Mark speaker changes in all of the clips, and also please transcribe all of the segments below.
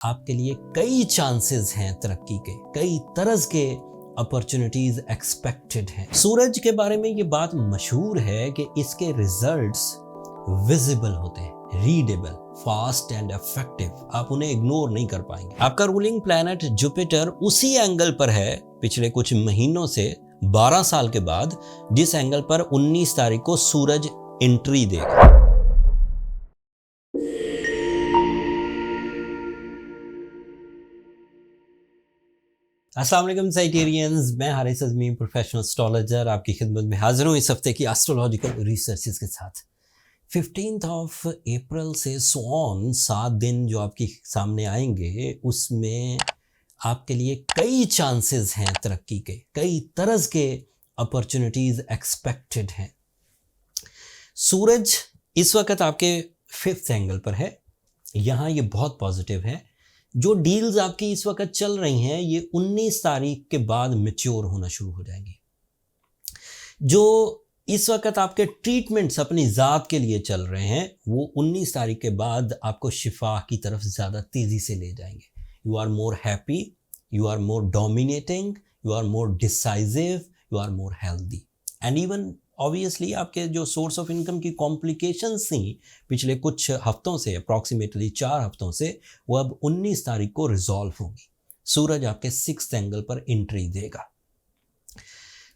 Speaker 1: आपके लिए कई चांसेस हैं तरक्की के, कई तरह के अपॉर्चुनिटीज एक्सपेक्टेड हैं। सूरज के बारे में ये बात मशहूर है कि इसके रिजल्ट्स विजिबल होते हैं, रीडेबल, फास्ट एंड इफेक्टिव। आप उन्हें इग्नोर नहीं कर पाएंगे। आपका रूलिंग प्लैनेट जुपिटर उसी एंगल पर है पिछले कुछ महीनों से 12 साल के बाद, जिस एंगल पर 19 तारीख को सूरज एंट्री देगा। अस्सलाम वालेकुम साइटेरियंस, मैं हारिस अज़मी, प्रोफेशनल एस्ट्रोलॉजर, आपकी खिदमत में हाजिर हूँ इस हफ्ते की एस्ट्रोलॉजिकल रिसर्चेस के साथ। 15 अप्रैल से ऑन 7 दिन जो आपके सामने आएंगे, उसमें आपके लिए कई चांसेस हैं तरक्की के, कई तरह के अपॉर्चुनिटीज एक्सपेक्टेड हैं। सूरज इस वक्त आपके 5th एंगल पर है। यहाँ ये बहुत पॉजिटिव है। जो डील्स आपकी इस वक्त चल रही हैं, ये 19 तारीख के बाद मैच्योर होना शुरू हो जाएंगी। जो इस वक्त आपके ट्रीटमेंट्स अपनी ज़ात के लिए चल रहे हैं, वो 19 तारीख के बाद आपको शिफा की तरफ ज़्यादा तेज़ी से ले जाएंगे। You are more happy, you are more dominating, you are more decisive, you are more healthy and even obviously आपके जो सोर्स ऑफ इनकम की कॉम्प्लिकेशंस थी पिछले कुछ हफ्तों से, अप्रॉक्सीमेटली 4 हफ्तों से, वो अब 19 तारीख को रिजॉल्व होंगी। सूरज आपके 6th एंगल पर एंट्री देगा।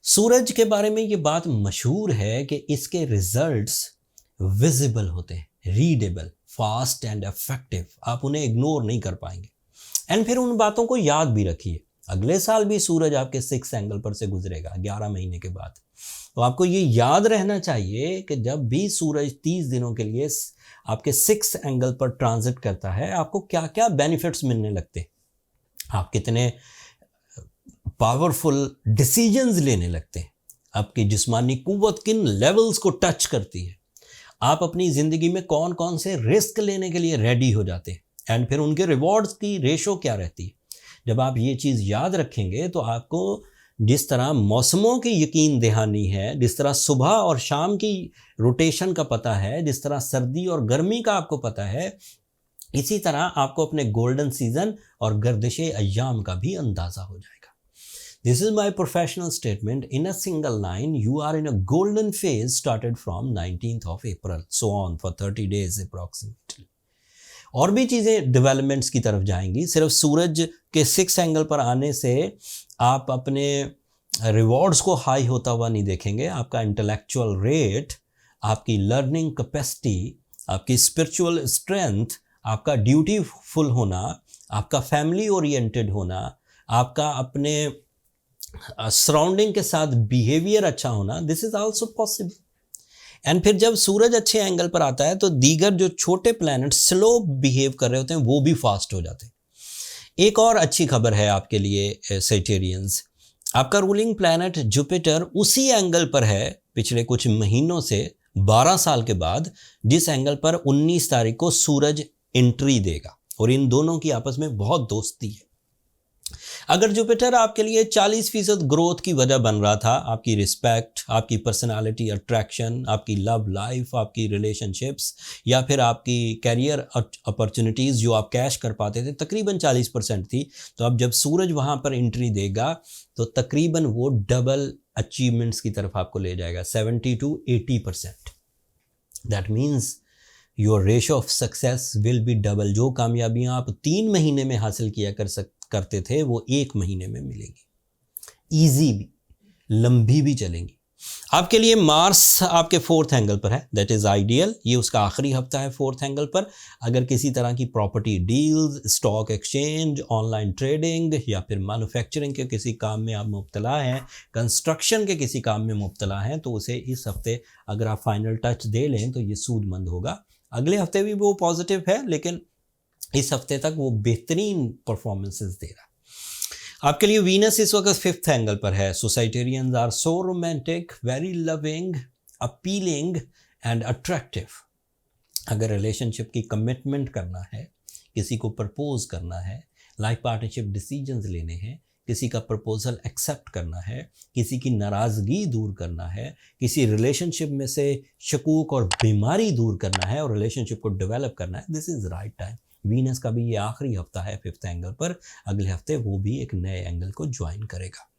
Speaker 1: सूरज के बारे में ये बात मशहूर है कि इसके रिजल्ट्स विजिबल होते हैं, रीडेबल, फास्ट एंड इफेक्टिव। आप उन्हें इग्नोर नहीं कर पाएंगे। एंड फिर उन बातों को याद भी रखिए। अगले साल भी सूरज आपके 6th एंगल पर से गुजरेगा 11 महीने के बाद। तो आपको ये याद रहना चाहिए कि जब भी सूरज 30 दिनों के लिए आपके 6th एंगल पर ट्रांजिट करता है, आपको क्या क्या बेनिफिट्स मिलने लगते हैं, आप कितने पावरफुल डिसीजंस लेने लगते हैं, आपकी जिस्मानी कुव्वत किन लेवल्स को टच करती है, आप अपनी ज़िंदगी में कौन कौन से रिस्क लेने के लिए रेडी हो जाते हैं, एंड फिर उनके रिवॉर्ड्स की रेशो क्या रहती है। जब आप ये चीज़ याद रखेंगे तो आपको जिस तरह मौसमों की यकीन दहानी है, जिस तरह सुबह और शाम की रोटेशन का पता है, जिस तरह सर्दी और गर्मी का आपको पता है, इसी तरह आपको अपने गोल्डन सीजन और गर्दिशे अय्याम का भी अंदाज़ा हो जाएगा। This is my professional statement in a single line. You are in a golden phase started from 19 April so on for 30 days approximately. और भी चीज़ें डेवलपमेंट्स की तरफ जाएंगी। सिर्फ सूरज के 6th एंगल पर आने से आप अपने रिवॉर्ड्स को हाई होता हुआ नहीं देखेंगे। आपका इंटेलेक्चुअल रेट, आपकी लर्निंग कैपेसिटी, आपकी स्पिरिचुअल स्ट्रेंथ, आपका ड्यूटीफुल होना, आपका फैमिली ओरिएंटेड होना, आपका अपने सराउंडिंग के साथ बिहेवियर अच्छा होना, this is also possible. And फिर जब सूरज अच्छे एंगल पर आता है तो दीगर जो छोटे प्लैनेट स्लो बिहेव कर रहे होते हैं, वो भी फास्ट हो जाते हैं। एक और अच्छी खबर है आपके लिए सैजिटेरियंस, आपका रूलिंग प्लैनेट जुपिटर उसी एंगल पर है पिछले कुछ महीनों से 12 साल के बाद, जिस एंगल पर 19 तारीख को सूरज एंट्री देगा। और इन दोनों की आपस में बहुत दोस्ती है। अगर जुपिटर आपके लिए 40% ग्रोथ की वजह बन रहा था, आपकी रिस्पेक्ट, आपकी पर्सनालिटी अट्रैक्शन, आपकी लव लाइफ, आपकी रिलेशनशिप्स, या फिर आपकी कैरियर अपॉर्चुनिटीज़ जो आप कैश कर पाते थे, तकरीबन 40% थी, तो अब जब सूरज वहाँ पर एंट्री देगा तो तकरीबन वो डबल अचीवमेंट्स की तरफ आपको ले जाएगा, 70 to 80%। That means your ratio of success will be double. जो कामयाबियाँ आप 3 महीने में हासिल किया करते थे, वो 1 महीने में मिलेगी। ईजी भी, लंबी भी चलेंगी। आपके लिए मार्स आपके 4th एंगल पर है, दैट इज़ आइडियल। ये उसका आखिरी हफ्ता है 4th एंगल पर। अगर किसी तरह की property deals, stock exchange, online trading या फिर मैन्युफैक्चरिंग के किसी काम में आप मुब्तला हैं, कंस्ट्रक्शन के किसी काम में मुब्तला हैं, तो उसे इस हफ्ते अगर आप फाइनल टच दे लें तो ये सूदमंद होगा। अगले हफ्ते भी वो पॉजिटिव है, लेकिन इस हफ्ते तक वो बेहतरीन परफॉर्मेंसेस दे रहा है। आपके लिए वीनस इस वक्त 5th एंगल पर है। Sagittarians are so romantic, very loving, appealing and attractive. अगर रिलेशनशिप की कमिटमेंट करना है, किसी को प्रपोज करना है, लाइफ पार्टनरशिप डिसीजंस लेने हैं, किसी का प्रपोजल एक्सेप्ट करना है, किसी की नाराज़गी दूर करना है, किसी रिलेशनशिप में से शकूक और बीमारी दूर करना है और रिलेशनशिप को डेवलप करना है, this is right time. Venus का भी ये आखिरी हफ्ता है 5th एंगल पर, अगले हफ्ते वो भी एक नए एंगल को ज्वाइन करेगा।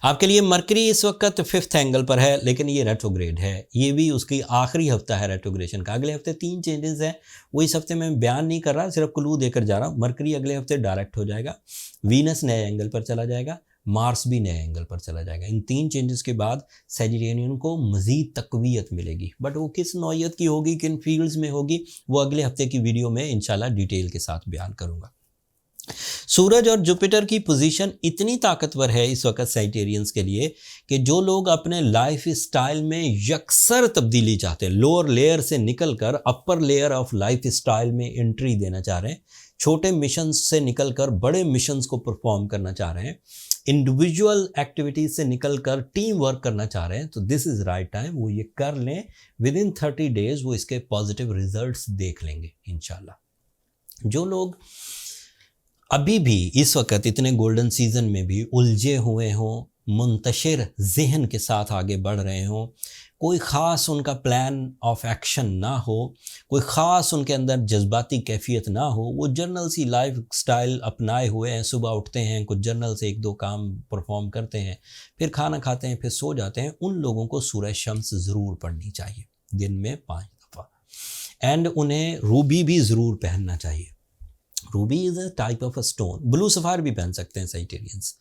Speaker 1: आपके लिए मरकरी इस वक्त 5th एंगल पर है, लेकिन ये रेट्रोग्रेड है, ये भी उसकी आखिरी हफ्ता है रेट्रोग्रेशन का। अगले हफ्ते 3 चेंजेस हैं, वो इस हफ्ते में बयान नहीं कर रहा, सिर्फ क्लू देकर जा रहा हूँ। मरकरी अगले हफ्ते डायरेक्ट हो जाएगा, वीनस नए एंगल पर चला जाएगा, मार्स भी नए एंगल पर चला जाएगा। इन 3 चेंजेस के बाद सैजिटेरियन को मज़ीद तक़वियत मिलेगी, बट वो किस नौइयत की होगी, किन फील्ड्स में होगी, वो अगले हफ्ते की वीडियो में इंशाल्लाह डिटेल के साथ बयान करूँगा। सूरज और जुपिटर की पोजीशन इतनी ताकतवर है इस वक्त सैजिटेरियंस के लिए कि जो लोग अपने लाइफ स्टाइल में यकसर तब्दीली चाहते हैं, लोअर लेयर से निकलकर upper layer of life style में एंट्री देना चाह रहे हैं, छोटे मिशंस से निकलकर बड़े मिशंस को परफॉर्म करना चाह रहे हैं, इंडिविजुअल एक्टिविटीज से निकलकर टीम वर्क करना चाह रहे हैं, तो दिस इज़ राइट टाइम, वो ये कर लें। विद इन 30 डेज वो इसके पॉजिटिव रिजल्ट्स देख लेंगे इंशाल्लाह। जो लोग अभी भी इस वक्त इतने गोल्डन सीजन में भी उलझे हुए हों, मुंतशिर जहन के साथ आगे बढ़ रहे हों, कोई ख़ास उनका प्लान ऑफ एक्शन ना हो, कोई ख़ास उनके अंदर जज्बाती कैफियत ना हो, वो जर्नल सी लाइफ स्टाइल अपनाए हुए हैं, सुबह उठते हैं, कुछ जर्नल से 1-2 काम परफॉर्म करते हैं, फिर खाना खाते हैं, फिर सो जाते हैं, उन लोगों को सूरह शम्स ज़रूर पढ़नी चाहिए दिन में 5 दफ़ा, एंड उन्हें रूबी भी ज़रूर पहनना चाहिए। Ruby is a type of a stone, blue sapphire भी पहन सकते हैं Sagittarians.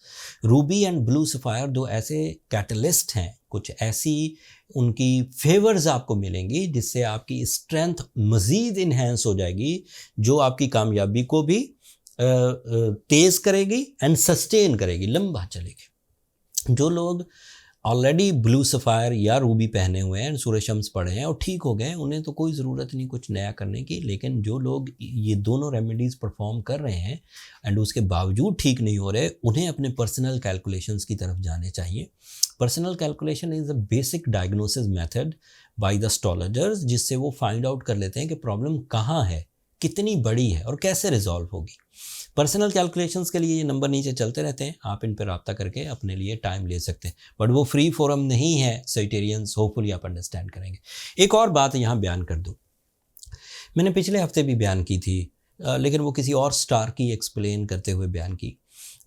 Speaker 1: Ruby and blue sapphire दो ऐसे कैटलिस्ट हैं, कुछ ऐसी उनकी फेवर्स आपको मिलेंगी जिससे आपकी स्ट्रेंथ मज़ीद इन्हेंस हो जाएगी, जो आपकी कामयाबी को भी तेज़ करेगी एंड सस्टेन करेगी, लंबा चलेगी। जो लोग ऑलरेडी ब्लू सफ़ायर या रूबी पहने हुए हैं, सूरज शम्स पढ़े हैं और ठीक हो गए, उन्हें तो कोई ज़रूरत नहीं कुछ नया करने की, लेकिन जो लोग ये दोनों रेमेडीज़ परफॉर्म कर रहे हैं एंड उसके बावजूद ठीक नहीं हो रहे, उन्हें अपने पर्सनल कैलकुलेशंस की तरफ जाने चाहिए। Personal calculation is a basic diagnosis method by the astrologers, जिससे वो फाइंड आउट कर लेते हैं कि प्रॉब्लम कहाँ है, कितनी बड़ी है और कैसे रिजॉल्व होगी। पर्सनल कैलकुलेशंस के लिए ये नंबर नीचे चलते रहते हैं, आप इन पर रब्ता करके अपने लिए टाइम ले सकते हैं, बट वो फ्री फोरम नहीं है सैजिटेरियंस, होपफुली आप अंडरस्टैंड करेंगे। एक और बात यहाँ बयान कर दूँ, मैंने पिछले हफ्ते भी बयान की थी, लेकिन वो किसी और स्टार की एक्सप्लेन करते हुए बयान की।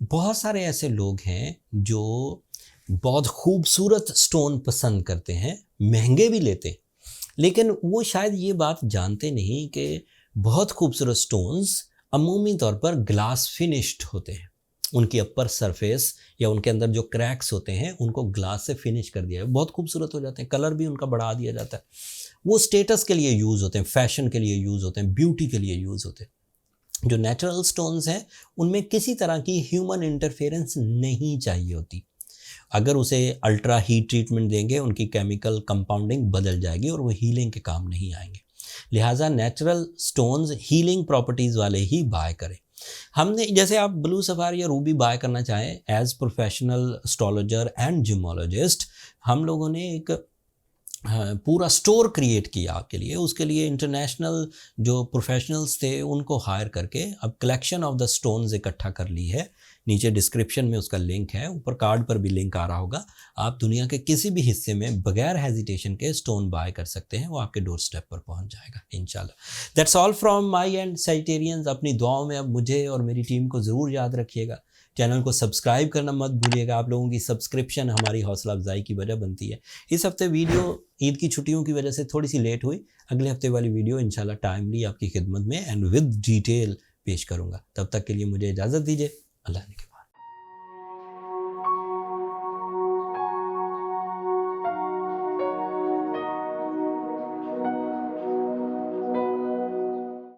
Speaker 1: बहुत सारे ऐसे लोग हैं जो बहुत खूबसूरत स्टोन पसंद करते हैं, महंगे भी लेते हैं, लेकिन वो शायद ये बात जानते नहीं कि बहुत खूबसूरत स्टोन्स अमूमी तौर पर ग्लास फिनिश्ड होते हैं। उनकी अपर सरफेस या उनके अंदर जो क्रैक्स होते हैं उनको ग्लास से फिनिश कर दिया है, बहुत खूबसूरत हो जाते हैं, कलर भी उनका बढ़ा दिया जाता है। वो स्टेटस के लिए यूज़ होते हैं, फैशन के लिए यूज़ होते हैं, ब्यूटी के लिए यूज़ होते हैं। जो नेचुरल स्टोन्स हैं उनमें किसी तरह की ह्यूमन इंटरफेरेंस नहीं चाहिए होती। अगर उसे अल्ट्रा हीट ट्रीटमेंट देंगे, उनकी केमिकल कंपाउंडिंग बदल जाएगी और वो हीलिंग के काम नहीं आएंगे। लिहाजा नेचुरल स्टोन्स हीलिंग प्रॉपर्टीज़ वाले ही बाय करें। हमने जैसे आप ब्लू सफ़ायर या रूबी बाय करना चाहें, एज प्रोफेशनल एस्ट्रोलॉजर एंड जिमोलॉजिस्ट हम लोगों ने एक पूरा स्टोर क्रिएट किया आपके लिए। उसके लिए इंटरनेशनल जो प्रोफेशनल्स थे उनको हायर करके अब कलेक्शन ऑफ द स्टोन्स इकट्ठा कर ली है। नीचे डिस्क्रिप्शन में उसका लिंक है, ऊपर कार्ड पर भी लिंक आ रहा होगा। आप दुनिया के किसी भी हिस्से में बगैर हेजिटेशन के स्टोन बाय कर सकते हैं, वो आपके डोर स्टेप पर पहुंच जाएगा इंशाल्लाह। That's all from my and Sagittarians. अपनी दुआओं में अब मुझे और मेरी टीम को ज़रूर याद रखिएगा। चैनल को सब्सक्राइब करना मत भूलिएगा, आप लोगों की सब्सक्रिप्शन हमारी हौसला अफजाई की वजह बनती है। इस हफ्ते वीडियो ईद की छुट्टियों की वजह से थोड़ी सी लेट हुई, अगले हफ्ते वाली वीडियो इंशाल्लाह टाइमली आपकी खिदमत में एंड विद डिटेल पेश करूँगा। तब तक के लिए मुझे इजाज़त दीजिए, अल्लाह ने के बाद।